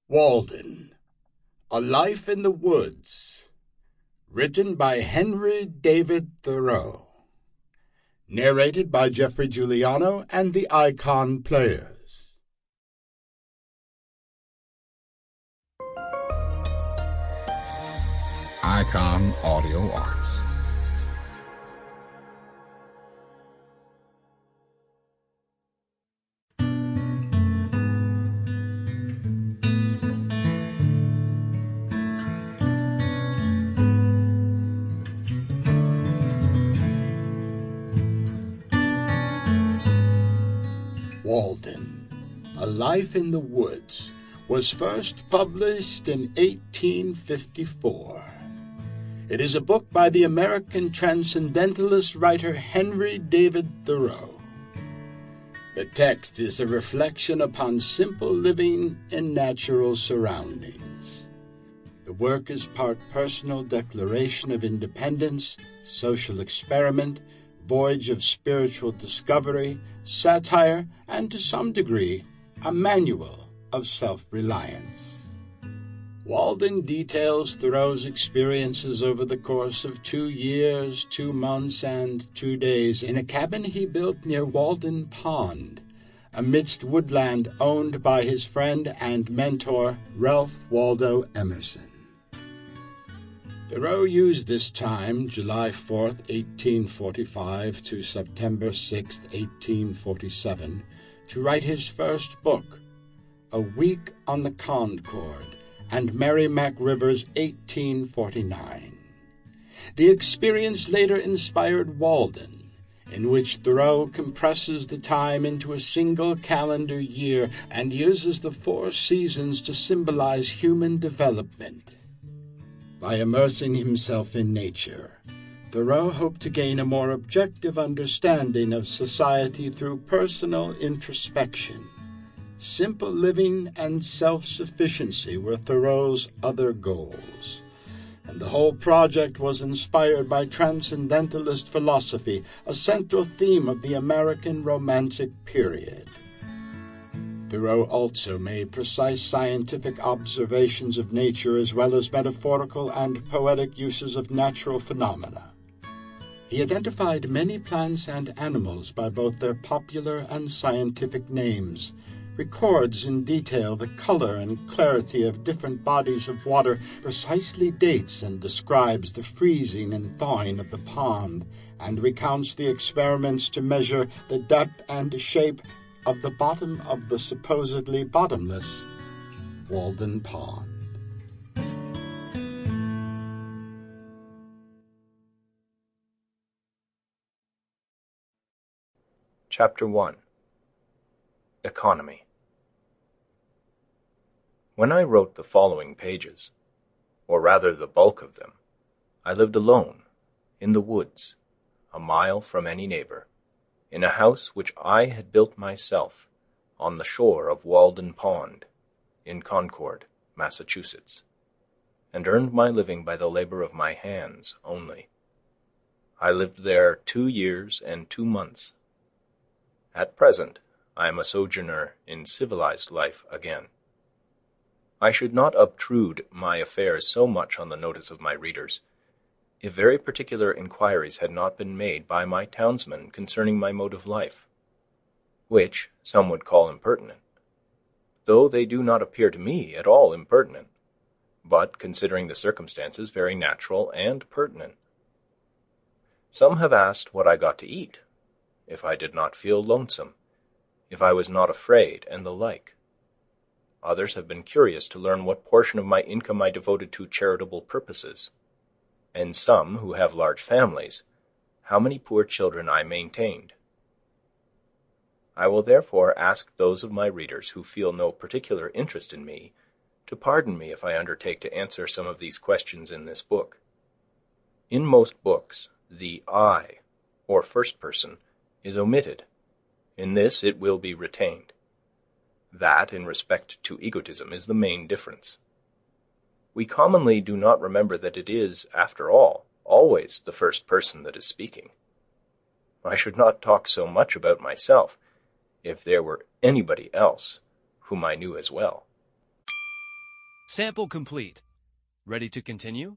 Walden, A Life in the Woods, written by Henry David Thoreau, narrated by Geoffrey Giuliano and the Icon Players. Icon Audio Arts. Walden, A Life in the Woods, was first published in 1854. It is a book by the American transcendentalist writer Henry David Thoreau. The text is a reflection upon simple living in natural surroundings. The work is part personal declaration of independence, social experiment, voyage of spiritual discovery, satire, and to some degree, a manual of self-reliance. Walden details Thoreau's experiences over the course of 2 years, 2 months, and 2 days in a cabin he built near Walden Pond, amidst woodland owned by his friend and mentor Ralph Waldo Emerson. Thoreau used this time, July 4th, 1845 to September 6th, 1847, to write his first book, A Week on the Concord, and Merrimack Rivers, 1849. The experience later inspired Walden, in which Thoreau compresses the time into a single calendar year and uses the 4 seasons to symbolize human development. By immersing himself in nature, Thoreau hoped to gain a more objective understanding of society through personal introspection. Simple living and self-sufficiency were Thoreau's other goals, and the whole project was inspired by transcendentalist philosophy, a central theme of the American Romantic period. Thoreau also made precise scientific observations of nature as well as metaphorical and poetic uses of natural phenomena. He identified many plants and animals by both their popular and scientific names, records in detail the color and clarity of different bodies of water, precisely dates and describes the freezing and thawing of the pond, and recounts the experiments to measure the depth and shape of the bottom of the supposedly bottomless Walden Pond. Chapter 1. Economy. When I wrote the following pages, or rather the bulk of them, I lived alone, in the woods, a mile from any neighbor, in a house which I had built myself, on the shore of Walden Pond, in Concord, Massachusetts, and earned my living by the labor of my hands only. I lived there 2 years and 2 months. At present, I am a sojourner in civilized life again. I should not obtrude my affairs so much on the notice of my readers, if very particular inquiries had not been made by my townsmen concerning my mode of life, which some would call impertinent, though they do not appear to me at all impertinent, but, considering the circumstances, very natural and pertinent. Some have asked what I got to eat, if I did not feel lonesome, if I was not afraid, and the like. Others have been curious to learn what portion of my income I devoted to charitable purposes, and some, who have large families, how many poor children I maintained. I will therefore ask those of my readers who feel no particular interest in me to pardon me if I undertake to answer some of these questions in this book. In most books, the I, or first person, is omitted. In this it will be retained. That, in respect to egotism, is the main difference. We commonly do not remember that it is, after all, always the first person that is speaking. I should not talk so much about myself if there were anybody else whom I knew as well. Sample complete. Ready to continue?